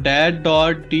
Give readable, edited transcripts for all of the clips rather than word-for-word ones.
DAD.D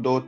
2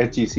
HEC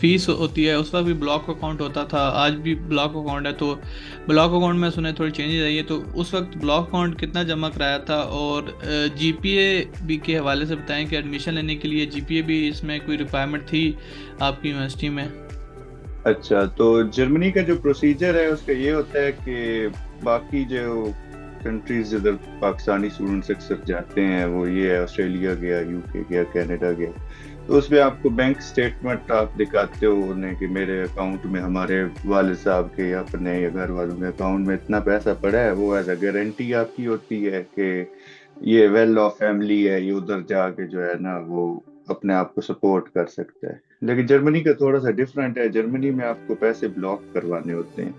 face ہوتی ہے اس وقت بھی بلاک اکاؤنٹ ہوتا تھا، آج بھی بلاک اکاؤنٹ ہے، تو بلاک اکاؤنٹ میں سنے تھوڑی چینجز آئی ہے، تو اس وقت بلاک اکاؤنٹ کتنا جمع کرایا تھا؟ اور جی پی اے بھی کے حوالے سے بتائیں کہ ایڈمیشن لینے کے لیے جی پی اے بھی اس میں کوئی ریکوائرمنٹ تھی آپ کی یونیورسٹی میں؟ اچھا، تو جرمنی کا جو پروسیجر ہے اس کا یہ ہوتا ہے کہ باقی جو کنٹریز جدھر پاکستانی اسٹوڈنٹس اکثر جاتے ہیں وہ یہ ہے، آسٹریلیا گیا، یو کے گیا، کینیڈا گیا، تو اس میں آپ کو بینک سٹیٹمنٹ آپ دکھاتے ہو انہیں کہ میرے اکاؤنٹ میں، ہمارے والد صاحب کے یا اپنے یا گھر والوں کے اکاؤنٹ میں اتنا پیسہ پڑا ہے، وہ ایز اے گارنٹی آپ کی ہوتی ہے کہ یہ ویل آف فیملی ہے، یہ ادھر جا کے جو ہے نا وہ اپنے آپ کو سپورٹ کر سکتا ہے۔ لیکن جرمنی کا تھوڑا سا ڈفرینٹ ہے، جرمنی میں آپ کو پیسے بلاک کروانے ہوتے ہیں،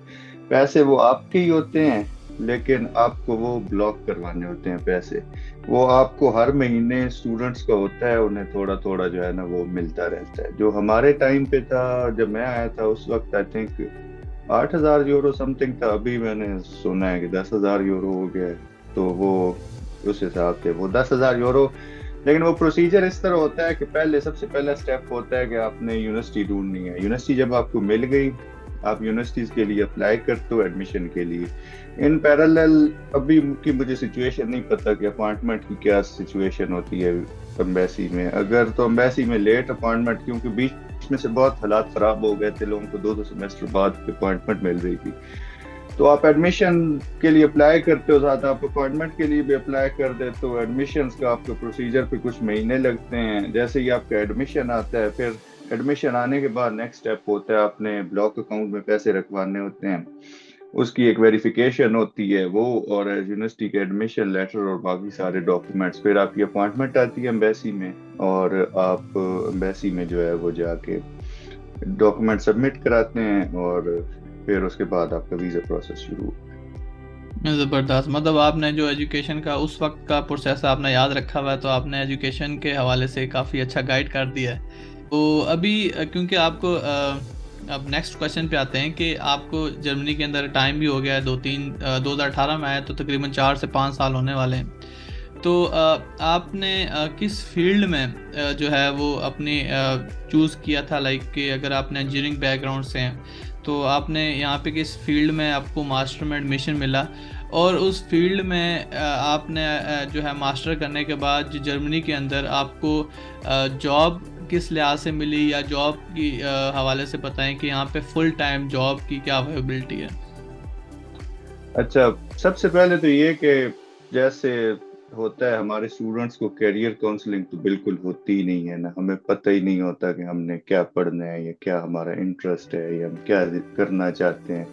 پیسے وہ آپ کے ہی ہوتے ہیں لیکن آپ کو وہ بلاک کروانے ہوتے ہیں پیسے، وہ آپ کو ہر مہینے اسٹوڈنٹس کا ہوتا ہے، انہیں تھوڑا تھوڑا جو ہے نا وہ ملتا رہتا ہے۔ جو ہمارے ٹائم پہ تھا، جب میں آیا تھا اس وقت I think 8,000 euro some thing تھا، ابھی میں نے سنا ہے کہ 10,000 یورو ہو گیا ہے، تو وہ اس حساب سے وہ 10,000 یورو۔ لیکن وہ پروسیجر اس طرح ہوتا ہے کہ پہلے سب سے پہلا سٹیپ ہوتا ہے کہ آپ نے یونیورسٹی ڈھونڈنی ہے، یونیورسٹی جب آپ کو مل گئی، آپ یونیورسٹیز کے لیے اپلائی کرتے ہو ایڈمیشن کے لیے۔ ان پیرالل ابھی کی مجھے سچویشن نہیں پتا کہ اپوائنٹمنٹ کی کیا سچویشن ہوتی ہے امبیسی میں، اگر تو امبیسی میں لیٹ اپوائنٹمنٹ، کیونکہ بیچ میں سے بہت حالات خراب ہو گئے تھے، لوگوں کو 2 سیمسٹر بعد اپوائنٹمنٹ مل رہی تھی، تو آپ ایڈمیشن کے لیے اپلائی کرتے ہو، ساتھ آپ اپوائنٹمنٹ کے لیے بھی اپلائی کر دیتے ہو۔ ایڈمیشنز کا آپ کے پروسیجر پہ کچھ مہینے لگتے ہیں، جیسے ہی آپ کا ایڈمیشن آتا ہے، پھر ایڈمیشن آنے کے بعد نیکسٹ اسٹیپ ہوتا ہے آپ نے بلاک اکاؤنٹ میں پیسے رکھوانے ہوتے ہیں، اس کی ایک ویریفیکیشن ہوتی ہے وہ، اور یونیورسٹی کے ایڈمیشن لیٹر اور باقی سارے ڈاکومنٹس، پھر آپ کی اپوائنٹمنٹ آتی ہے امبیسی میں، اور آپ امبیسی میں جو ہے وہ جا کے ڈاکومنٹ سبمٹ کراتے ہیں، اور پھر اس کے بعد آپ کا ویزا پروسیس شروع ہوتا ہے۔ زبردست، مطلب آپ نے جو ایجوکیشن کا اس وقت کا پروسیس آپ نے یاد رکھا ہوا ہے، تو آپ نے ایجوکیشن کے حوالے سے کافی اچھا گائیڈ کر دیا ہے۔ تو ابھی کیونکہ آپ کو اب نیکسٹ کویشچن پہ آتے ہیں کہ آپ کو جرمنی کے اندر ٹائم بھی ہو گیا ہے 2018 میں آیا، تو تقریباً 4 سے 5 سال ہونے والے ہیں، تو آپ نے کس فیلڈ میں جو ہے وہ اپنی چوز کیا تھا؟ لائک کہ اگر آپ نے انجینئرنگ بیک گراؤنڈ سے ہیں تو آپ نے یہاں پہ کس فیلڈ میں آپ کو ماسٹر میں ایڈمیشن ملا، اور اس فیلڈ میں آپ نے جو ہے ماسٹر کرنے کے بعد جو جرمنی کے اندر آپ کو جاب کس لحاظ سے ملی، یا جاب کی حوالے سے بتائیں کہ یہاں پہ فل ٹائم جاب کی کیا اویلیبلٹی ہے؟ اچھا، سب سے پہلے تو یہ کہ جیسے ہوتا ہے ہمارے اسٹوڈنٹس کو کیریئر کاؤنسلنگ تو بالکل ہوتی ہی نہیں ہے نا، ہمیں پتہ ہی نہیں ہوتا کہ ہم نے کیا پڑھنا ہے یا کیا ہمارا انٹرسٹ ہے یا ہم کیا کرنا چاہتے ہیں۔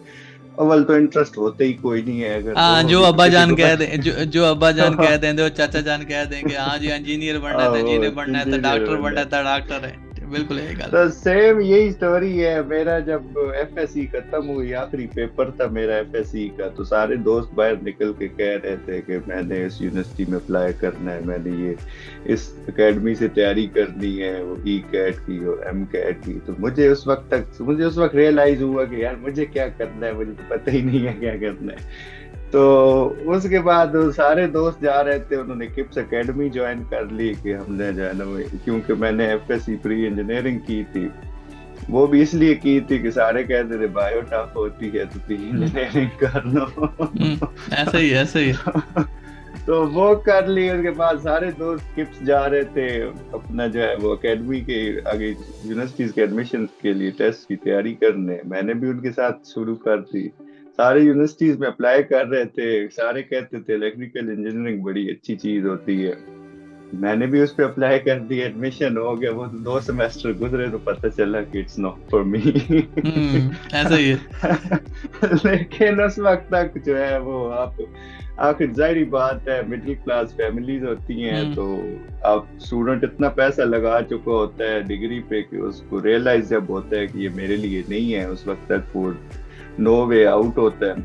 اول تو انٹرسٹ ہوتے ہی کوئی نہیں ہے، اگر وہ ہاں، جو ہوگی تو ابا کسی جان کو کہہ دیں، جو ابا جان کہہ دیں، جو چاچا جان کہہ دیں کہ ہاں جی انجینئر بننا ہے تو وہ انجینئر بننا ہے، تو انجینئر ڈاکٹر بننا بننا ہے ہے۔ تو ڈاکٹر ہے، بالکل یہی گل تو ہے۔ سیم یہی سٹوری ہے میرا، جب ایف ایس سی ختم ہوئی، آخری پیپر تھا میرا ایف ایس سی کا، تو سارے دوست باہر نکل کے کہہ رہے تھے کہ میں نے اس یونیورسٹی میں اپلائی کرنا ہے، میں نے یہ اس اکیڈمی سے تیاری کرنی ہے، وہ ای کیٹ کی اور ایم کیٹ کی۔ تو مجھے اس وقت ریئلائز ہوا کہ یار مجھے کیا کرنا ہے، مجھے تو پتہ ہی نہیں ہے کیا کرنا ہے۔ تو اس کے بعد سارے دوست جا رہے تھے، انہوں نے کپس اکیڈمی جوائن کر لی کہ ہم نے جو ہے نا، کیونکہ میں نے F S C pre engineering کی تھی، وہ بھی اس لیے کی تھی کہ سارے کہتے تھے بایو ٹف ہوتی ہے تو پری انجینئرنگ کر لو۔ ایسے ہی ایسے ہی۔ تو وہ کر لی، اس کے بعد سارے دوست کپس جا رہے تھے اپنا جو ہے وہ اکیڈمی کے آگے یونیورسٹیز کے ایڈمیشن کے لیے ٹیسٹ کی تیاری کرنے، میں نے بھی ان کے ساتھ شروع کر دی۔ سارے یونیورسٹیز میں اپلائی کر رہے تھے، سارے کہتے تھے الیکٹریکل انجینئرنگ بڑی اچھی چیز ہوتی ہے، میں نے بھی اس پہ اپلائی کر دی، ایڈمیشن ہو گیا، وہ 2 سیمسٹر گزرے تو پتہ چلا کہ اٹس ناٹ فار می۔ ایسا ہی ہے۔ لیکن اس وقت تک جو ہے وہ آپ، آخر ظاہری بات ہے مڈل کلاس فیملیز ہوتی ہیں، تو آپ اسٹوڈنٹ اتنا پیسہ لگا چکا ہوتا ہے ڈگری پہ کہ اس کو ریئلائز جب ہوتا ہے کہ یہ میرے لیے نہیں ہے، اس وقت تک وہ نو وے آؤٹ ہوتا ہے۔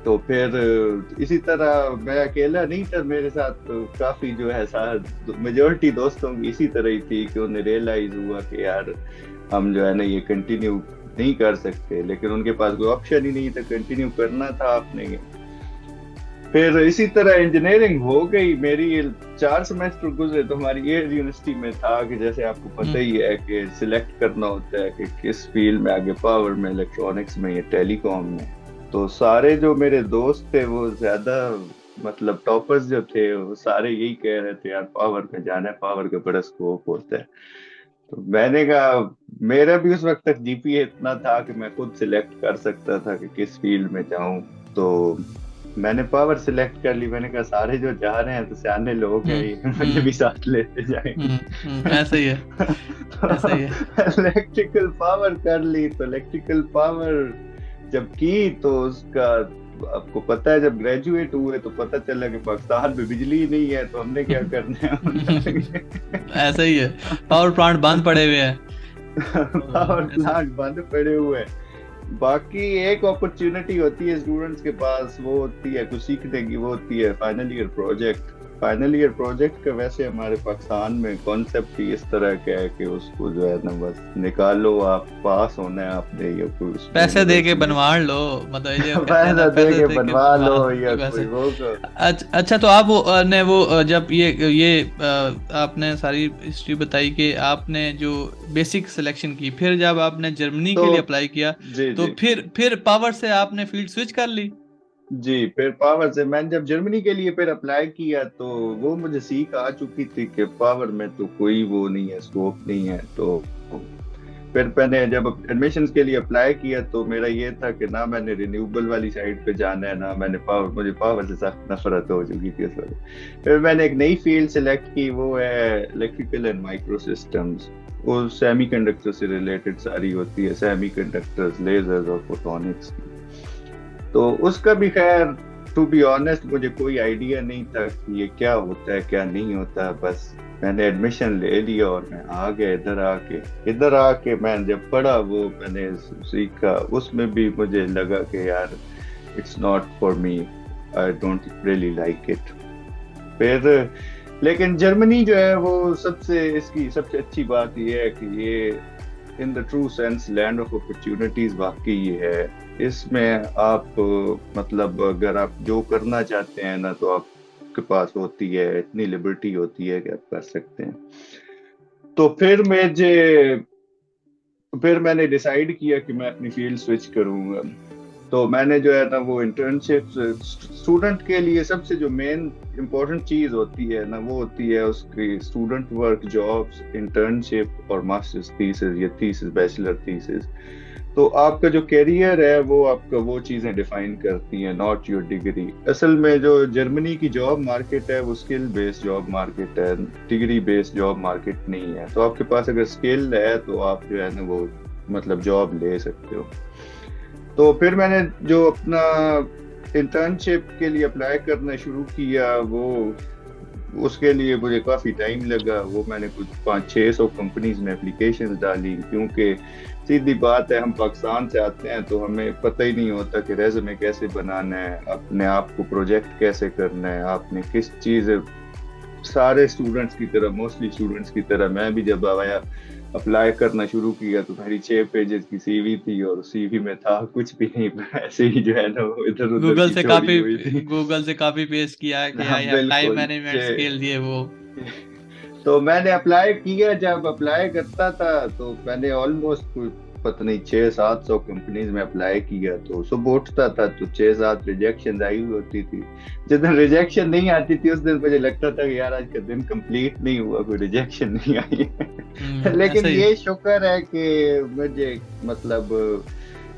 تو پھر اسی طرح میں اکیلا نہیں تھا، میرے ساتھ کافی جو ہے میجورٹی دوستوں کی اسی طرح ہی تھی کہ انہیں ریئلائز ہوا کہ یار ہم جو ہے نا یہ کنٹینیو نہیں کر سکتے، لیکن ان کے پاس کوئی آپشن ہی نہیں تھا، کنٹینیو کرنا تھا آپ نے۔ پھر اسی طرح انجینئرنگ ہو گئی میری. 4 سیمسٹر گزرے تو ہماری ایئر یونیورسٹی میں تھا کہ جیسے آپ کو پتہ ہی ہے کہ سلیکٹ کرنا ہوتا ہے کہ کس فیلڈ میں آگے، پاور میں، الیکٹرانکس میں یا ٹیلی کام میں. تو سارے جو میرے دوست تھے وہ زیادہ مطلب ٹاپرز جو تھے وہ سارے یہی کہہ رہے تھے یار پاور میں جانا ہے، پاور کا بڑا اسکوپ ہوتا ہے. تو میں نے کہا میرا بھی اس وقت تک جی پی اے اتنا تھا کہ میں خود سلیکٹ کر سکتا تھا کہ کس فیلڈ میں جاؤں. تو میں نے پاور سلیکٹ کر لی. میں نے کہا سارے جو جا رہے ہیں تو سیانے لوگ ہیں، مجھے بھی ساتھ لیتے جائیں. ایسا ہی ہے، ایسا ہی ہے. الیکٹریکل پاور کر لی. تو الیکٹریکل پاور جب کی تو اس کا آپ کو پتا ہے جب گریجویٹ ہوئے تو پتا چلا کہ پاکستان میں بجلی نہیں ہے تو ہم نے کیا کرنا ہے. ایسا ہی ہے، پاور پلانٹ بند پڑے ہوئے ہیں. پاور پلانٹ بند پڑے ہوئے. باقی ایک اپرچونٹی ہوتی ہے اسٹوڈنٹس کے پاس، وہ ہوتی ہے کچھ سیکھنے کی، وہ ہوتی ہے final year project. Final year project کا ویسے ہمارے پاکستان میں کانسیپٹ ہی اس طرح کا ہے کہ اس کو جو ہے نا بس نکالو، آپ پاس ہونا ہے آپ نے، یا کوئی پیسے دے کے بنوا لو، مطلب یہ پیسہ دے کے بنوا لو یا کوئی وہ. اچھا تو آپ نے وہ جب یہ آپ نے ساری ہسٹری بتائی کہ آپ نے جو بیسک سلیکشن کی، پھر جب آپ نے جرمنی کے لیے اپلائی کیا تو پھر پاور سے آپ نے فیلڈ سوئچ کر لی. جی پھر پاور سے میں نے جب جرمنی کے لیے پھر اپلائی کیا تو وہ مجھے سیکھ آ چکی تھی کہ پاور میں تو کوئی وہ نہیں ہے، اسکوپ نہیں ہے. تو پھر میں نے جب ایڈمیشنز کے لیے اپلائی کیا تو میرا یہ تھا کہ نہ میں نے رینیوبل والی سائڈ پہ جانا ہے، نہ میں نے پاور، مجھے پاور سے سخت نفرت ہو چکی تھی اس وقت. پھر میں نے ایک نئی فیلڈ سلیکٹ کی، وہ ہے الیکٹریکل اینڈ مائکرو سسٹمز. وہ سیمی کنڈکٹر سے ریلیٹڈ ساری ہوتی ہے، سیمی کنڈکٹرز، لیزرز اور فوٹونکس کی. تو اس کا بھی خیر ٹو بی آنیسٹ مجھے کوئی آئیڈیا نہیں تھا کہ یہ کیا ہوتا ہے کیا نہیں ہوتا. بس میں نے ایڈمیشن لے لیا اور میں آ گیا ادھر آ کے میں جب پڑھا وہ میں نے سیکھا. اس میں بھی مجھے لگا کہ یار it's not for me, I don't really like it. پھر لیکن جرمنی جو ہے وہ اس کی سب سے اچھی بات یہ ہے کہ یہ in the true sense land of opportunities واقعی یہ ہے. اس میں آپ مطلب اگر آپ جو کرنا چاہتے ہیں نا تو آپ کے پاس ہوتی ہے، اتنی لبرٹی ہوتی ہے کہ آپ کر سکتے ہیں. تو پھر میں نے ڈیسائیڈ کیا کہ میں اپنی فیلڈ سوئچ کروں گا. تو میں نے جو ہے نا وہ انٹرنشپ، اسٹوڈنٹ کے لیے سب سے جو مین امپورٹنٹ چیز ہوتی ہے نا وہ ہوتی ہے اس کی اسٹوڈنٹ ورک، جابس، انٹرنشپ اور ماسٹرز تھیسز یا تھیسز، بیچلر تھیسز. تو آپ کا جو کیریئر ہے وہ آپ کا وہ چیزیں ڈیفائن کرتی ہیں، ناٹ یور ڈگری. اصل میں جو جرمنی کی جاب مارکیٹ ہے وہ اسکل بیسڈ جاب مارکیٹ ہے، ڈگری بیسڈ جاب مارکیٹ نہیں ہے. تو آپ کے پاس اگر اسکل ہے تو آپ جو ہے نا وہ مطلب جاب لے سکتے ہو. تو پھر میں نے جو اپنا انٹرنشپ کے لیے اپلائی کرنا شروع کیا، وہ اس کے لیے مجھے کافی ٹائم لگا. وہ میں نے کچھ 500-600 کمپنیز میں اپلیکیشن ڈالی، کیونکہ سیدھی بات ہے ہم پاکستان سے آتے ہیں تو ہمیں پتہ ہی نہیں ہوتا کہ ریزومے کیسے بنانا ہے، اپنے آپ کو پروجیکٹ کیسے کرنا ہے، آپ نے کس چیز. سارے اسٹوڈنٹس کی طرح، موسٹلی اسٹوڈنٹس کی طرح میں بھی جب آیا اپلائی کرنا شروع کیا تو میری 6 پیجز کی سی وی تھی اور سی وی میں تھا کچھ بھی نہیں، ایسے ہی جو ہے نا وہ ادھر ادھر کی چھوڑی ہوئی تھی. گوگل سے کافی پیسٹ کیا کہ I have time management skill یہ وہ. تو میں نے اپلائی کیا. جب اپلائی کرتا تھا تو میں نے آلموسٹ پتہ نہیں 600-700 کمپنیز میں اپلائی کیا. تو صبح اٹھتا تھا تو 6-7 ریجیکشن آئی ہوئی ہوتی تھی. جس دن ریجیکشن نہیں آتی تھی اس دن مجھے لگتا تھا کہ یار آج کا دن کمپلیٹ نہیں ہوا، کوئی ریجیکشن نہیں آئی. لیکن یہ شکر ہے کہ مجھے مطلب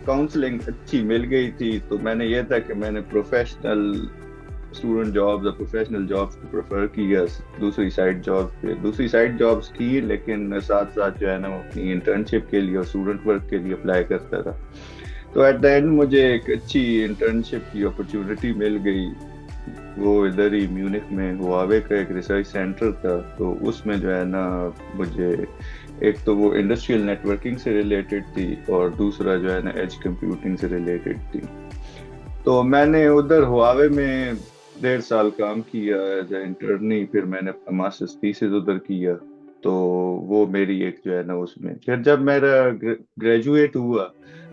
کاؤنسلنگ اچھی مل گئی تھی. تو میں نے یہ تھا کہ میں نے پروفیشنل اسٹوڈنٹ جابز اور پروفیشنل جابز کو پریفر کیا دوسری سائڈ جابز کی، لیکن ساتھ ساتھ جو ہے نا اپنی انٹرنشپ کے لیے اور اسٹوڈنٹ ورک کے لیے اپلائی کرتا تھا. تو ایٹ دا اینڈ مجھے ایک اچھی انٹرنشپ کی اپرچونٹی مل گئی. وہ ادھر ہی میونک میں ہواوے کا ایک ریسرچ سینٹر تھا. تو اس میں جو ہے نا مجھے ایک تو وہ انڈسٹریل نیٹورکنگ سے ریلیٹڈ تھی اور دوسرا جو ہے نا ایج کمپیوٹنگ سے ریلیٹڈ تھی. تو میں نے ادھر ہواوے میں 1.5 سال کام کیا ایز اے انٹرنی. پھر میں نے اپنا ماسٹرز تھیسز ادھر کیا. تو وہ میری ایک جو ہے نا اس میں پھر جب میرا گریجویٹ ہوا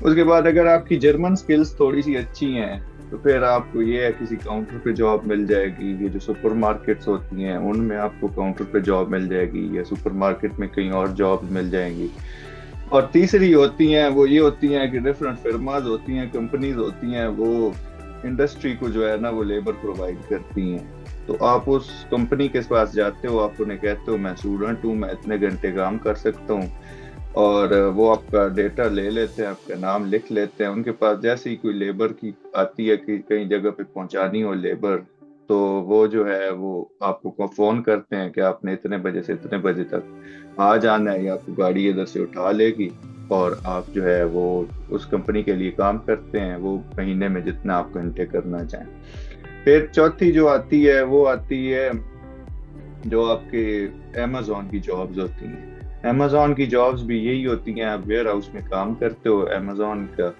اس کے بعد اگر آپ کی جرمن سکلز تھوڑی سی اچھی ہیں تو پھر آپ کو یہ ہے کسی کاؤنٹر پہ جاب مل جائے گی. یہ جو سپر مارکیٹس ہوتی ہیں ان میں آپ کو کاؤنٹر پہ جاب مل جائے گی, یا سپر مارکیٹ میں کہیں اور جاب مل جائیں گی. اور تیسری ہوتی ہیں وہ یہ ہوتی ہیں کہ ڈفرینٹ فرماز ہوتی ہیں, کمپنیز ہوتی ہیں, وہ انڈسٹری کو جو ہے نا وہ لیبر پرووائڈ کرتی ہیں. تو آپ اس کمپنی کے پاس جاتے ہو, آپ انہیں کہتے ہو میں اسٹوڈنٹ ہوں, میں اتنے گھنٹے کام کر سکتا ہوں, اور وہ آپ کا ڈیٹا لے لیتے ہیں, آپ کا نام لکھ لیتے ہیں. ان کے پاس جیسے ہی کوئی لیبر کی آتی ہے کہ کئی جگہ پہ پہنچانی ہو لیبر, تو وہ جو ہے وہ آپ کو فون کرتے ہیں کہ آپ نے اتنے بجے سے اتنے بجے تک آ جانا ہے, یا آپ کو گاڑی ادھر سے اٹھا لے گی, اور آپ جو ہے وہ اس کمپنی کے لیے کام کرتے ہیں, وہ مہینے میں جتنا آپ گھنٹے کرنا چاہیں. پھر چوتھی جو آتی ہے وہ آتی ہے جو آپ کے امیزون کی جابز ہوتی ہیں. امیزون کی جابز بھی یہی ہوتی ہیں, آپ ویئر ہاؤس میں کام کرتے ہو امیزون کا,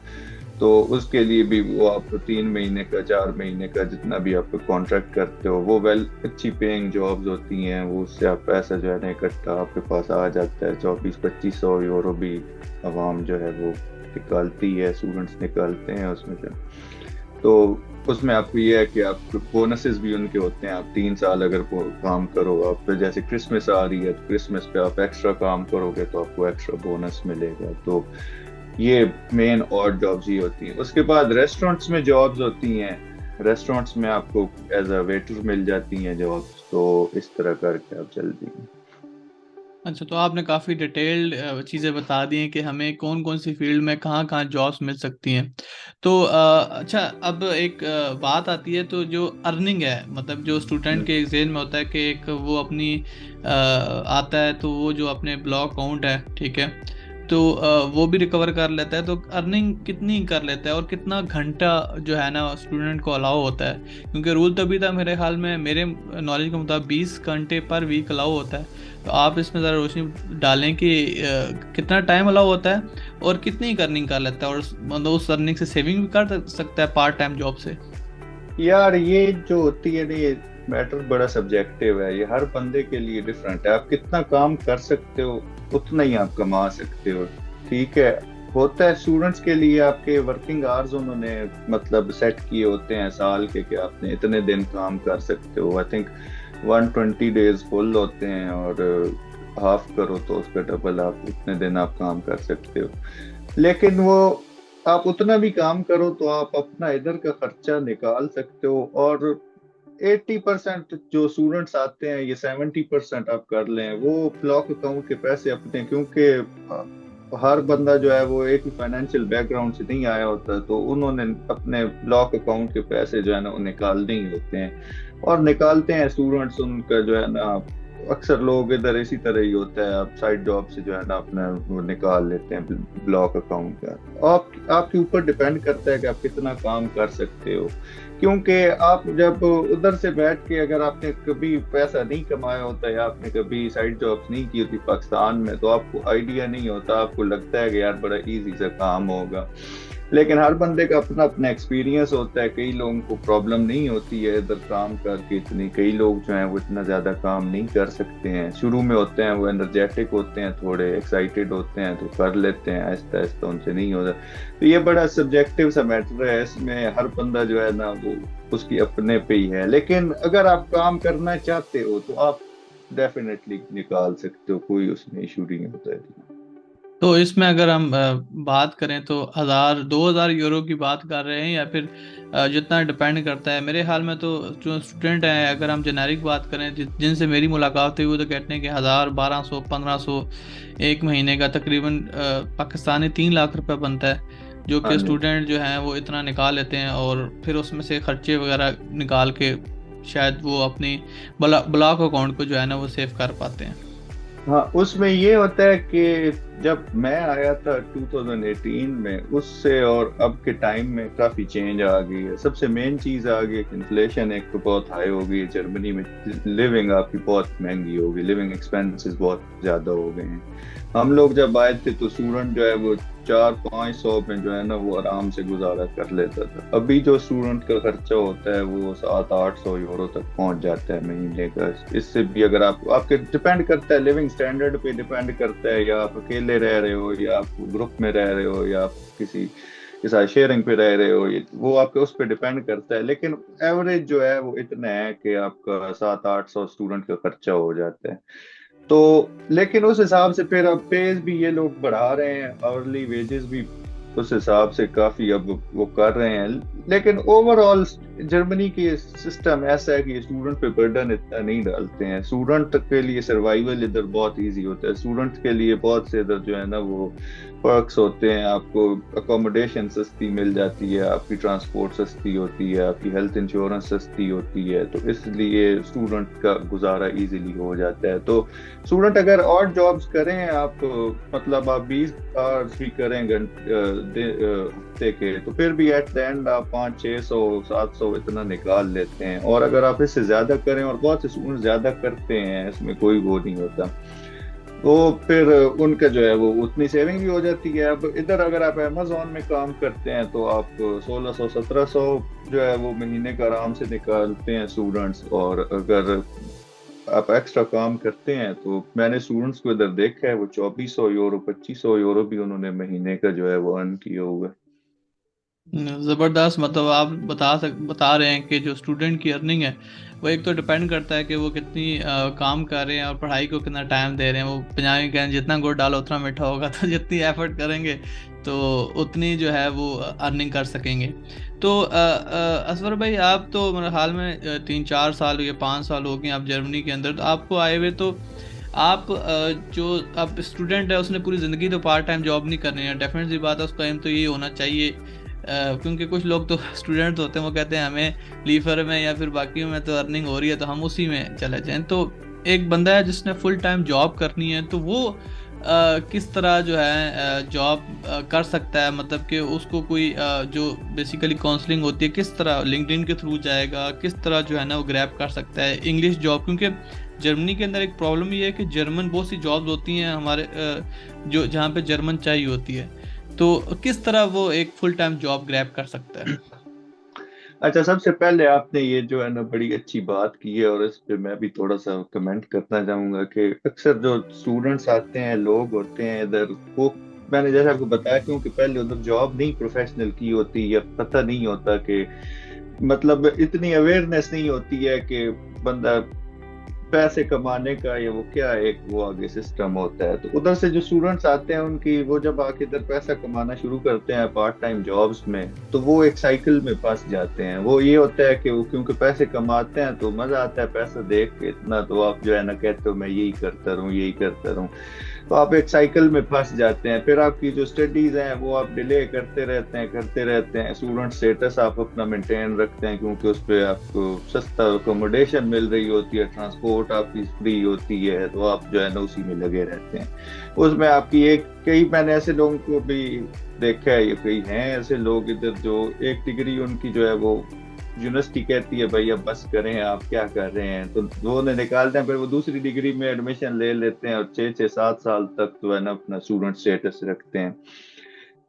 تو اس کے لیے بھی وہ آپ کو 3 مہینے کا 4 مہینے کا جتنا بھی آپ کو کانٹریکٹ کرتے ہو, وہ اچھی پیئنگ جابز ہوتی ہیں. وہ اس سے آپ پیسہ جو ہے نا اکٹھا آپ کے پاس آ جاتا ہے. 2400-2500 یورو بھی عوام جو ہے وہ نکالتی ہے, اسٹوڈنٹس نکالتے ہیں اس میں سے. تو اس میں آپ کو یہ ہے کہ آپ بونسز بھی ان کے ہوتے ہیں. آپ 3 سال اگر کام کرو, آپ پہ جیسے کرسمس آ رہی ہے تو کرسمس پہ آپ ایکسٹرا کام کرو گے تو آپ کو ایکسٹرا بونس ملے گا. تو یہ مین اور جابز ہی ہوتی ہیں. اس کے بعد ریسٹورینٹس میں جابز ہوتی ہیں. ریسٹورینٹس میں آپ کو ایز اے ویٹر مل جاتی ہیں جابز. تو اس طرح کر کے آپ چلتی ہیں. اچھا، تو آپ نے کافی ڈیٹیلڈ چیزیں بتا دی ہیں کہ ہمیں کون کون سی فیلڈ میں کہاں کہاں جابس مل سکتی ہیں. تو اچھا، اب ایک بات آتی ہے تو جو ارننگ ہے، مطلب جو اسٹوڈنٹ کے ذہن میں ہوتا ہے کہ ایک وہ اپنی آتا ہے تو وہ جو اپنے بلاک اکاؤنٹ ہے، ٹھیک ہے، تو وہ بھی ریکور کر لیتا ہے. تو ارننگ کتنی کر لیتا ہے اور کتنا گھنٹہ جو ہے نا اسٹوڈنٹ کو الاؤ ہوتا ہے؟ کیونکہ رول تبھی تھا میرے خیال میں، میرے نالج کے مطابق 20 گھنٹے پر ویک الاؤ ہوتا ہے. تو آپ اس میں ذرا روشنی ڈالیں کہ کتنا ٹائم الاؤ ہوتا ہے اور کتنی ارننگ کر لیتا ہے، اور مطلب اس ارننگ سے سیونگ بھی کر سکتا ہے پارٹ ٹائم جاب سے. یار یہ جو ہوتی ہے نا یہ میٹر بڑا سبجیکٹیو ہے. یہ ہر بندے کے لیے ڈفرینٹ ہے. آپ کتنا کام کر سکتے ہو اتنا ہی آپ کما سکتے ہو. ٹھیک ہے، ہوتا ہے اسٹوڈنٹس کے لیے آپ کے ورکنگ آورز انہوں نے مطلب سیٹ کیے ہوتے ہیں سال کے کہ آپ نے اتنے دن کام کر سکتے ہو. آئی تھنک 120 days فل ہوتے ہیں, اور ہاف کرو تو اس کا ڈبل آپ اتنے دن آپ کام کر سکتے ہو. لیکن وہ آپ اتنا بھی کام کرو تو آپ اپنا ادھر کا خرچہ نکال سکتے ہو. اور 80% جو اسٹوڈنٹس آتے ہیں, یہ 70% آپ کر لیں, وہ بلاک اکاؤنٹ کے پیسے اپنے, کیونکہ ہر بندہ جو ہے وہ ایک ہی فائنینشیل بیک گراؤنڈ سے نہیں آیا ہوتا, تو انہوں نے اپنے بلاک اکاؤنٹ کے پیسے جو ہے نا وہ نکالنے ہی ہوتے ہیں. اور نکالتے ہیں اسٹوڈنٹس ان کا جو ہے نا, اکثر لوگ ادھر اسی طرح ہی ہوتا ہے, آپ سائڈ جاب سے جو ہے نا اپنا وہ نکال لیتے ہیں بلاک اکاؤنٹ کا. آپ کے اوپر ڈیپینڈ کرتا ہے کہ آپ کتنا کام کر سکتے ہو. کیونکہ آپ جب ادھر سے بیٹھ کے اگر آپ نے کبھی پیسہ نہیں کمایا ہوتا یا آپ نے کبھی سائڈ جابس نہیں کی ہوتی پاکستان میں, تو آپ کو آئیڈیا نہیں ہوتا, آپ کو لگتا ہے کہ یار بڑا ایزی سا کام ہوگا. لیکن ہر بندے کا اپنا اپنا ایکسپیرینس ہوتا ہے. کئی لوگوں کو پرابلم نہیں ہوتی ہے ادھر کام کر کے اتنی, کئی لوگ جو ہیں وہ اتنا زیادہ کام نہیں کر سکتے ہیں. شروع میں ہوتے ہیں وہ انرجیٹک ہوتے ہیں, تھوڑے ایکسائٹیڈ ہوتے ہیں تو کر لیتے ہیں, آہستہ آہستہ ان سے نہیں ہوتا. تو یہ بڑا سبجیکٹیو سا میٹر ہے, اس میں ہر بندہ جو ہے نا وہ اس کی اپنے پہ ہی ہے. لیکن اگر آپ کام کرنا چاہتے ہو تو آپ ڈیفینیٹلی نکال سکتے ہو, کوئی اس میں ایشو نہیں ہوتا ہے. تو اس میں اگر ہم بات کریں تو 1000-2000 یورو کی بات کر رہے ہیں یا پھر جتنا ڈپینڈ کرتا ہے؟ میرے خیال میں تو جو اسٹوڈنٹ ہیں, اگر ہم جنیرک بات کریں جن سے میری ملاقات ہوئی, وہ تو کہتے ہیں کہ 1000-1200-1500 ایک مہینے کا تقریباً پاکستانی 3 لاکھ روپے بنتا ہے, جو کہ اسٹوڈنٹ جو ہیں وہ اتنا نکال لیتے ہیں, اور پھر اس میں سے خرچے وغیرہ نکال کے شاید وہ اپنی بلاک اکاؤنٹ کو جو ہے نا وہ سیو کر پاتے ہیں. ہاں, اس میں یہ ہوتا ہے کہ جب میں آیا تھا 2018 میں, اس سے اور اب کے ٹائم میں کافی چینج آ گئی ہے. سب سے مین چیز آ گئی کہ انفلیشن ایک تو بہت ہائی ہو گئی ہے جرمنی میں, لیونگ آپ کی بہت مہنگی ہو گئی, لیونگ ایکسپینسز بہت زیادہ ہو گئے ہیں. ہم لوگ جب آئے تھے تو اسٹوڈنٹ جو ہے وہ 400-500 میں جو ہے نا وہ آرام سے گزارا کر لیتا تھا. ابھی جو اسٹوڈنٹ کا خرچہ ہوتا ہے وہ 700-800 یورو تک پہنچ جاتا ہے مہینے کا. اس سے بھی اگر آپ کے ڈپینڈ کرتا ہے, لیونگ اسٹینڈرڈ پہ ڈپینڈ کرتا ہے, یا آپ اکیلے اکیلے رہ رہے ہو یا آپ گروپ میں رہ رہے ہو یا آپ کسی کے ساتھ شیئرنگ پہ رہ رہے ہو، وہ آپ کے اس پہ ڈیپینڈ کرتا ہے، لیکن ایوریج جو ہے وہ اتنا ہے کہ آپ کا 700-800 اسٹوڈنٹ کا خرچہ ہو جاتا ہے. تو لیکن اس حساب سے پھر اب پیز بھی یہ لوگ بڑھا رہے ہیں، آورلی ویجز بھی اس حساب سے کافی اب وہ کر رہے ہیں، لیکن اوور آل جرمنی کی سسٹم ایسا ہے کہ اسٹوڈنٹ پہ برڈن اتنا نہیں ڈالتے ہیں. اسٹوڈنٹ کے لیے سروائیول ادھر بہت ایزی ہوتا ہے، اسٹوڈنٹ کے لیے بہت سے ادھر جو ہے نا وہ پرکس ہوتے ہیں، آپ کو اکوموڈیشن سستی مل جاتی ہے، آپ کی ٹرانسپورٹ سستی ہوتی ہے، آپ کی ہیلتھ انشورنس سستی ہوتی ہے، تو اس لیے اسٹوڈنٹ کا گزارا ایزیلی ہو جاتا ہے. تو اسٹوڈنٹ اگر اور جابس کریں آپ، مطلب آپ 20 آورس بھی کریں ہفتے کے، تو پھر بھی ایٹ دا اینڈ آپ 500-600-700 اتنا نکال لیتے ہیں. اور اگر آپ اس سے زیادہ کریں، اور بہت سے اسٹوڈنٹ زیادہ کرتے ہیں، اس میں کوئی وہ نہیں ہوتا، تو پھر ان کا جو ہے وہ اتنی سیونگ بھی ہو جاتی ہے. اب ادھر اگر آپ امیزون میں کام کرتے ہیں تو آپ 1600-1700 جو ہے وہ مہینے کا آرام سے نکالتے ہیں اسٹوڈنٹس. اور اگر آپ ایکسٹرا کام کرتے ہیں تو میں نے اسٹوڈنٹس کو ادھر دیکھا ہے، وہ 2400 یورو 2500 یورو بھی انہوں نے مہینے کا جو ہے وہ ارن کیا ہوا ہے. زبردست. مطلب آپ بتا رہے ہیں کہ جو اسٹوڈنٹ کی ارننگ ہے وہ ایک تو ڈپینڈ کرتا ہے کہ وہ کتنی کام کر رہے ہیں اور پڑھائی کو کتنا ٹائم دے رہے ہیں. وہ پنجابی کہیں جتنا گڑ ڈالو اتنا میٹھا ہوگا، تو جتنی ایفرٹ کریں گے تو اتنی جو ہے وہ ارننگ کر سکیں گے. تو اصغر بھائی، آپ تو میرے حال میں 3-4 سال یا 5 سال ہو گئے آپ جرمنی کے اندر، تو آپ کو آئے ہوئے، تو آپ جو اب اسٹوڈنٹ ہے اس نے پوری زندگی تو پارٹ ٹائم جاب نہیں کرنی ہے. ڈیفینیٹ سی بات ہے، اس کا ایم تو یہ ہونا چاہیے، کیونکہ کچھ لوگ تو اسٹوڈنٹ ہوتے ہیں وہ کہتے ہیں ہمیں لیفر میں یا پھر باقیوں میں تو ارننگ ہو رہی ہے تو ہم اسی میں چلے جائیں. تو ایک بندہ ہے جس نے فل ٹائم جاب کرنی ہے، تو وہ کس طرح جو ہے جاب کر سکتا ہے؟ مطلب کہ اس کو کوئی جو بیسیکلی کاؤنسلنگ ہوتی ہے، کس طرح لنکڈ ان کے تھرو جائے گا، کس طرح جو ہے نا وہ گریب کر سکتا ہے انگلش جاب؟ کیونکہ جرمنی کے اندر ایک پرابلم یہ ہے کہ جرمن بہت سی جابز ہوتی ہیں ہمارے جو جہاں پہ جرمن چاہیے ہوتی ہے، تو کس طرح وہ ایک فل ٹائم جاب گریب کر سکتا ہے؟ اچھا، سب سے پہلے آپ نے یہ جو ہے نا بڑی اچھی بات کی ہے، اور اس پہ میں بھی تھوڑا سا کمنٹ کرنا چاہوں گا کہ اکثر جو اسٹوڈنٹس آتے ہیں، لوگ ہوتے ہیں ادھر، وہ میں نے جیسے آپ کو بتایا کیونکہ پہلے ادھر جاب نہیں پروفیشنل کی ہوتی، یا پتہ نہیں ہوتا کہ مطلب اتنی اویئرنیس نہیں ہوتی ہے کہ بندہ پیسے کمانے کا یا وہ کیا ایک وہ آگے سسٹم ہوتا ہے. تو ادھر سے جو اسٹوڈنٹس آتے ہیں ان کی وہ جب آ کے ادھر پیسہ کمانا شروع کرتے ہیں پارٹ ٹائم جابس میں، تو وہ ایک سائیکل میں پھنس جاتے ہیں. وہ یہ ہوتا ہے کہ وہ کیونکہ پیسے کماتے ہیں تو مزہ آتا ہے پیسہ دیکھ کے اتنا، تو آپ جو ہے نا کہتے ہو میں یہی کرتا رہوں، تو آپ ایک سائیکل میں پھنس جاتے ہیں. پھر آپ کی جو اسٹڈیز ہیں وہ آپ ڈیلے کرتے رہتے ہیں. اسٹوڈنٹ اسٹیٹس آپ اپنا مینٹین رکھتے ہیں کیونکہ اس پہ آپ کو سستا اکوموڈیشن مل رہی ہوتی ہے، ٹرانسپورٹ آپ کی فری ہوتی ہے، تو آپ جو ہے نا اسی میں لگے رہتے ہیں. اس میں آپ کی کئی میں نے ایسے لوگوں کو بھی دیکھا ہے، یہ کئی ہیں ایسے لوگ ادھر جو ایک ڈگری ان کی جو ہے وہ یونیورسٹی کہتی ہے بھائی اب بس کریں، آپ کیا کر رہے ہیں، تو وہ انہیں نکالتے ہیں. پھر وہ دوسری ڈگری میں ایڈمیشن لے لیتے ہیں اور 6-7 سال تک جو ہے نا اپنا اسٹوڈنٹ اسٹیٹس رکھتے ہیں.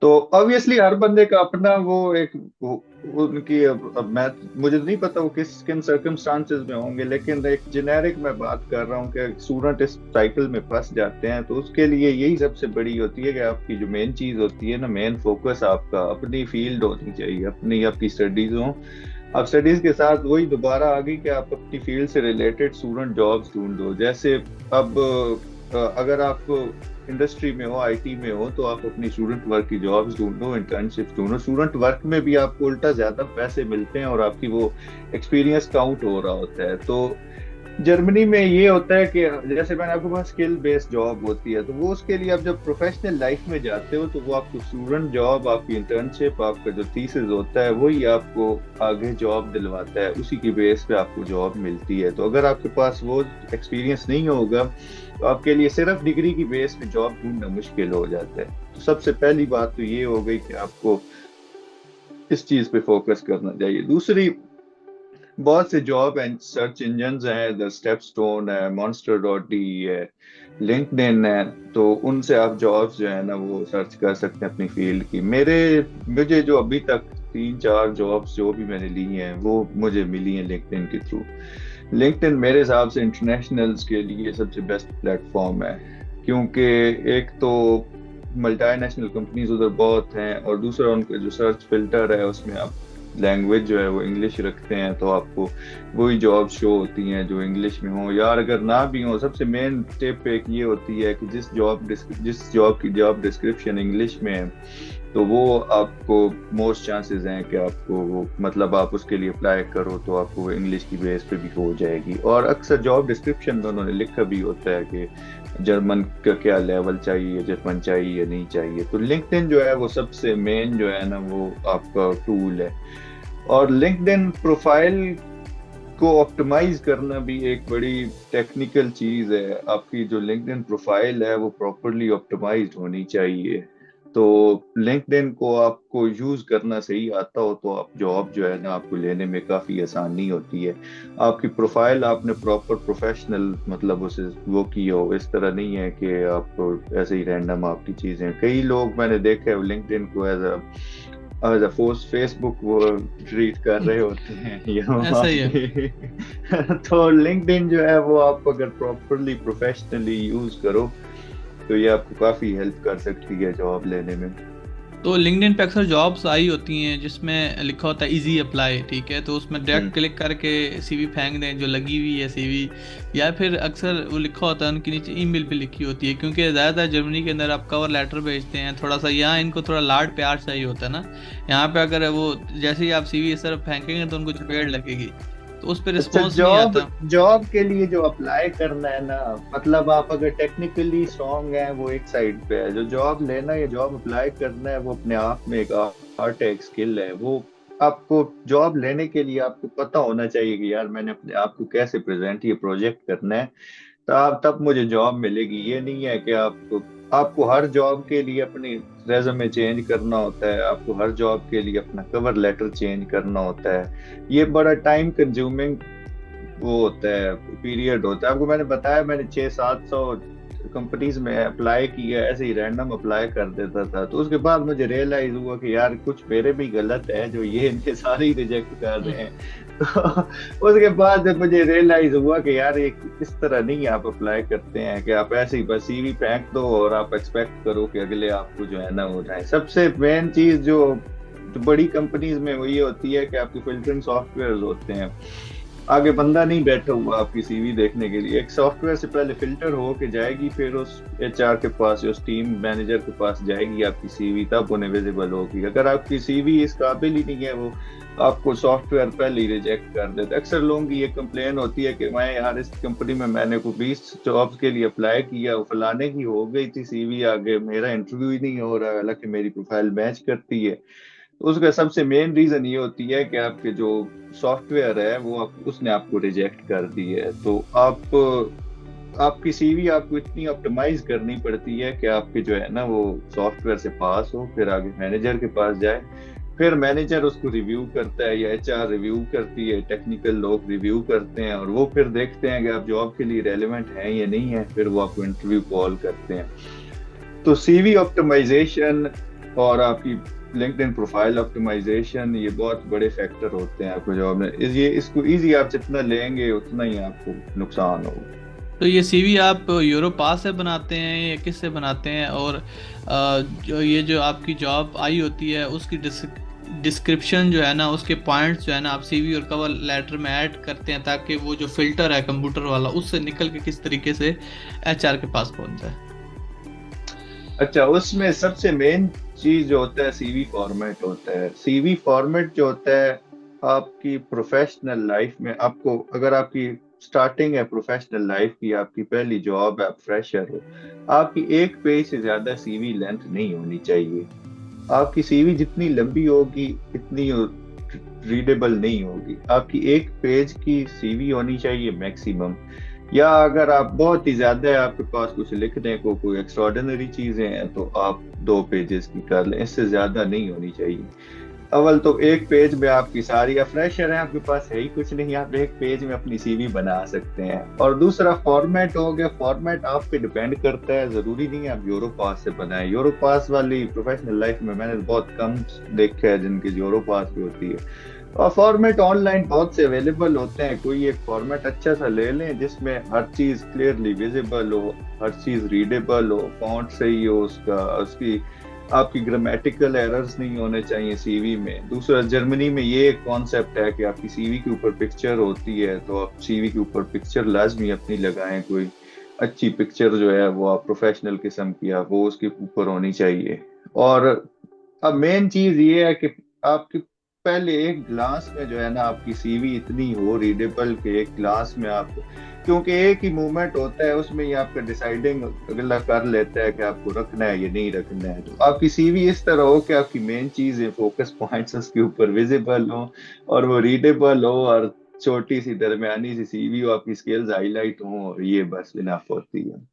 تو obviously ہر بندے کا اپنا وہ ایک ان کی مجھے نہیں پتا وہ کن سرکمسٹانسز میں ہوں گے، لیکن ایک جنیرک میں بات کر رہا ہوں کہ اسٹوڈنٹ اس سائیکل میں پھنس جاتے ہیں. تو اس کے لیے یہی سب سے بڑی ہوتی ہے کہ آپ کی جو مین چیز ہوتی ہے نا، مین فوکس آپ کا اپنی فیلڈ ہونی چاہیے، آپ کی اسٹڈیز ہوں. اب اسٹڈیز کے ساتھ وہی دوبارہ آ گئی کہ آپ اپنی فیلڈ سے ریلیٹڈ اسٹوڈنٹ جابس ڈھونڈو. جیسے اب اگر آپ انڈسٹری میں ہو، آئی ٹی میں ہو، تو آپ اپنی اسٹوڈنٹ ورک کی جابس ڈھونڈو، انٹرنشپ ڈھونڈو. اسٹوڈنٹ ورک میں بھی آپ کو الٹا زیادہ پیسے ملتے ہیں اور آپ کی وہ ایکسپیرینس کاؤنٹ ہو رہا ہوتا ہے. تو جرمنی میں یہ ہوتا ہے کہ جیسے میں نے آپ کو کہا اسکل بیسڈ جاب ہوتی ہے، تو وہ اس کے لیے آپ جب پروفیشنل لائف میں جاتے ہو تو وہ آپ کو اسٹوڈنٹ جاب، آپ کی انٹرنشپ، آپ کا جو تھیسس ہوتا ہے وہی آپ کو آگے جاب دلواتا ہے، اسی کی بیس پہ آپ کو جاب ملتی ہے. تو اگر آپ کے پاس وہ ایکسپیرینس نہیں ہوگا تو آپ کے لیے صرف ڈگری کی بیس پہ جاب ڈھونڈنا مشکل ہو جاتا ہے. تو سب سے پہلی بات تو یہ ہو گئی کہ آپ کو اس چیز پہ فوکس کرنا چاہیے. دوسری، بہت سے جاب سرچ انجنز ہیں، دا اسٹیپ سٹون ہے، monster.de ہے، لنکڈ ان ہے، تو ان سے آپ جابس جو ہے نا وہ سرچ کر سکتے ہیں اپنی فیلڈ کی. مجھے جو ابھی تک 3-4 جابس جو بھی میں نے لی ہیں وہ مجھے ملی ہیں لنکڈ ان کے تھرو. لنکڈ ان میرے حساب سے انٹرنیشنلز کے لیے سب سے بیسٹ پلیٹ فارم ہے. کیونکہ ایک تو ملٹی نیشنل کمپنیز ادھر بہت ہیں، اور دوسرا ان کا جو سرچ فلٹر ہے اس میں آپ لینگویج جو ہے وہ انگلش رکھتے ہیں، تو آپ کو وہی جاب شو ہوتی ہیں جو انگلش میں ہوں، یا اگر نہ بھی ہوں سب سے مین ٹپ ایک یہ ہوتی ہے کہ جس جاب کی جاب ڈسکرپشن انگلش میں ہے تو وہ آپ کو موسٹ چانسز ہیں کہ آپ کو وہ مطلب آپ اس کے لیے اپلائی کرو تو آپ کو وہ انگلش کی بیس پہ بھی ہو جائے گی. اور اکثر جاب ڈسکرپشن میں انہوں نے لکھا بھی ہوتا ہے کہ جرمن کا کیا لیول چاہیے، جرمن چاہیے یا نہیں چاہیے. تو لنکڈ ان جو ہے وہ سب سے مین جو ہے نا وہ آپ کا ٹول ہے. اور لنکڈ ان پروفائل کو آپٹیمائز کرنا بھی ایک بڑی ٹیکنیکل چیز ہے. آپ کی جو لنکڈ ان پروفائل ہے وہ پراپرلی آپٹیمائزڈ ہونی چاہیے. تو لنکڈ ان کو آپ کو یوز کرنا صحیح آتا ہو تو آپ جاب جو ہے نا آپ کو لینے میں کافی آسانی ہوتی ہے. آپ کی پروفائل آپ نے پراپر پروفیشنل مطلب اسے وہ کی ہو، اس طرح نہیں ہے کہ آپ کو ایسے ہی رینڈم آپ کی چیزیں. کئی لوگ میں نے دیکھا ہے لنکڈ ان کو ایز اے فیس بک وہ ٹریٹ کر رہے ہوتے ہیں یا ایسا ہی ہے. تو لنکڈ ان جو ہے وہ آپ اگر پراپرلی پروفیشنلی یوز کرو تو یہ آپ کو کافی ہیلپ کر سکتی ہے جاب لینے میں. تو لنکڈ ان پہ اکثر جابس آئی ہوتی ہیں جس میں لکھا ہوتا ہے ایزی اپلائی، ٹھیک ہے، تو اس میں ڈائریکٹ کلک کر کے سی وی پھینک دیں جو لگی ہوئی ہے سی وی، یا پھر اکثر وہ لکھا ہوتا ہے ان کے نیچے ای میل پہ لکھی ہوتی ہے، کیونکہ زیادہ تر جرمنی کے اندر آپ کور لیٹر بھیجتے ہیں، تھوڑا سا یہاں ان کو تھوڑا لاڈ پیار چاہیے ہوتا ہے نا. یہاں پہ اگر وہ جیسے ہی آپ سی وی اس طرف پھینکیں گے تو ان کو چپیڑ لگے گی، تو اس پہ اچھا، رسپانس نہیں آتا. جاب کے لیے جو اپلائی کرنا ہے نا، مطلب آپ اگر ٹیکنیکلی اسٹرانگ ہیں وہ ایک سائڈ پہ ہے، جو جاب لینا یا جاب اپلائی کرنا ہے وہ اپنے آپ میں ایک آرٹ ہے، ایک اسکل ہے. وہ آپ کو جاب لینے کے لیے آپ کو پتا ہونا چاہیے کہ یار میں نے اپنے آپ کو کیسے پریزنٹ یہ پروجیکٹ کرنا ہے تب مجھے جاب ملے گی. یہ نہیں ہے کہ آپ کو ہر جاب کے لیے اپنی ریزومے چینج کرنا ہوتا ہے، آپ کو ہر جاب کے لیے اپنا کور لیٹر چینج کرنا ہوتا ہے. یہ بڑا ٹائم کنزیومنگ وہ ہوتا ہے، پیریڈ ہوتا ہے. آپ کو میں نے بتایا میں نے 600-700 کمپنیز میں اپلائی کیا، ایسے ہی رینڈم اپلائی کر دیتا تھا. تو اس کے بعد مجھے ریئلائز ہوا کہ یار کچھ میرے بھی غلط ہے جو یہ سارے ہی ریجیکٹ کر رہے ہیں. تو اس کے بعد جب مجھے ریئلائز ہوا کہ یار یہ اس طرح نہیں آپ اپلائی کرتے ہیں کہ آپ ایسے ہی بس سی وی پھینک دو اور آپ ایکسپیکٹ کرو کہ اگلے آپ کو جو ہے نا ہو جائے. سب سے مین چیز جو بڑی کمپنیز میں وہ یہ ہوتی ہے کہ آپ کی فلٹرنگ سافٹ ویئر ہوتے ہیں. آگے بندہ نہیں بیٹھا ہوا آپ کی سی وی دیکھنے کے لیے، ایک سافٹ ویئر سے پہلے فلٹر ہو کے جائے گی، پھر اس ایچ آر کے پاس یا اس ٹیم مینیجر کے پاس جائے گی آپ کی سی وی، تب انہیں ویزیبل ہوگی. اگر آپ کی سی وی اس قابل ہی نہیں ہے وہ آپ کو سافٹ ویئر پہلے ہی ریجیکٹ کر دیتے. اکثر لوگوں کی یہ کمپلین ہوتی ہے کہ میں یار اس کمپنی میں نے کو 20 جابس کے لیے اپلائی کیا، فلانے کی ہو گئی تھی سی وی، آگے میرا انٹرویو ہی نہیں ہو رہا حالانکہ میری پروفائل میچ کرتی ہے. اس کا سب سے مین ریزن یہ ہوتی ہے کہ آپ کے جو سافٹ ویئر ہے وہ اس نے آپ کو ریجیکٹ کر دی ہے. تو آپ کی سی وی آپ کو اتنی آپٹیمائز کرنی پڑتی ہے کہ آپ کے جو ہے نا وہ سافٹ ویئر سے پاس ہو، پھر آگے مینیجر کے پاس جائے، پھر مینیجر اس کو ریویو کرتا ہے یا ایچ آر ریویو کرتی ہے، ٹیکنیکل لوگ ریویو کرتے ہیں اور وہ پھر دیکھتے ہیں کہ آپ جاب کے لیے ریلیونٹ ہیں یا نہیں ہے، پھر وہ آپ کو انٹرویو کال کرتے ہیں. تو سی وی آپٹیمائزیشن اور آپ کی لنکڈ ان پروفائل آپٹیمائزیشن یہ بہت بڑے فیکٹر ہوتے ہیں آپ کو جاب میں. اس کو ایزی آپ جتنا لیں گے اتنا ہی آپ کو نقصان ہوگا. تو یہ سی وی آپ یورو پاس سے بناتے ہیں یا کس سے بناتے ہیں؟ اور یہ جو آپ کی جاب آئی ہوتی ہے اس کی ڈسکرپشن جو ہے نا، اس کے پوائنٹس جو ہے نا آپ سی وی اور کور لیٹر میں ایڈ کرتے ہیں تاکہ وہ جو فلٹر ہے کمپیوٹر والا اس سے نکل کے کس طریقے سے ایچ آر کے پاس پہنچ جائے. اچھا، اس میں سب سے مین چیز جو ہوتا ہے سی وی فارمیٹ ہوتا ہے. سی وی فارمیٹ جو ہوتا ہے آپ کی پروفیشنل لائف میں، آپ کو اگر آپ کی سٹارٹنگ ہے پروفیشنل لائف کی، آپ کی پہلی جاب ہے، آپ فریشر ہو، آپ کی ایک پیج سے زیادہ سی وی لینتھ نہیں ہونی چاہیے. آپ کی سی وی جتنی لمبی ہوگی اتنی ریڈیبل نہیں ہوگی. آپ کی ایک پیج کی سی وی ہونی چاہیے میکسیمم، یا اگر آپ بہت ہی زیادہ ہے آپ کے پاس کچھ لکھنے کو کوئی ایکسٹراڈنری چیزیں ہیں تو آپ 2 پیجز کی کر لیں، اس سے زیادہ نہیں ہونی چاہیے. اول تو ایک پیج میں آپ کی ساری فریشر ہیں، آپ کے پاس ہے ہی کچھ نہیں، آپ ایک پیج میں اپنی سی وی بنا سکتے ہیں. اور دوسرا فارمیٹ ہو گیا، فارمیٹ آپ پہ ڈیپینڈ کرتا ہے، ضروری نہیں ہے آپ یورو پاس سے بنائیں. یورو پاس والی پروفیشنل لائف میں نے بہت کم دیکھا ہے جن کی یورو پاس بھی ہوتی ہے. اور فارمیٹ آن لائن بہت سے اویلیبل ہوتے ہیں، کوئی ایک فارمیٹ اچھا سا لے لیں جس میں ہر چیز کلیئرلی ویزیبل ہو، ہر چیز ریڈیبل ہو، فونٹ صحیح ہو اس کا، اس کی آپ کی گرامیٹیکل ایررز نہیں ہونے چاہیے سی وی میں۔ دوسرا، جرمنی میں یہ ایک کانسیپٹ ہے کہ آپ کی سی وی کے اوپر پکچر ہوتی ہے تو آپ سی وی کے اوپر پکچر لازمی اپنی لگائیں، کوئی اچھی پکچر جو ہے وہ آپ پروفیشنل قسم کی آپ وہ اس کے اوپر ہونی چاہیے۔ اور اب مین چیز یہ ہے کہ آپ کی پہلے ایک گلاس میں جو ہے نا آپ کی سی وی اتنی ہو ریڈیبل کہ ایک گلاس میں آپ، کیونکہ ایک ہی موومنٹ ہوتا ہے اس میں ہی آپ کا ڈیسائیڈنگ اگلا کر لیتا ہے کہ آپ کو رکھنا ہے یا نہیں رکھنا ہے۔ تو آپ کی سی وی اس طرح ہو کہ آپ کی مین چیزیں فوکس پوائنٹس اس کے اوپر ویزیبل ہوں اور وہ ریڈیبل ہو، اور چھوٹی سی درمیانی سی سی وی ہو، آپ کی اسکلز ہائی لائٹ ہوں، اور یہ بس انف ہوتی ہے۔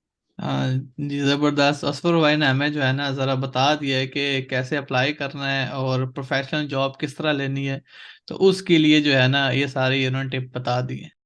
جی زبردست، اصفر بھائی نے ہمیں جو ہے نا ذرا بتا دیا ہے کہ کیسے اپلائی کرنا ہے اور پروفیشنل جاب کس طرح لینی ہے، تو اس کے لیے جو ہے نا یہ ساری انہوں نے ٹپ بتا دی ہے۔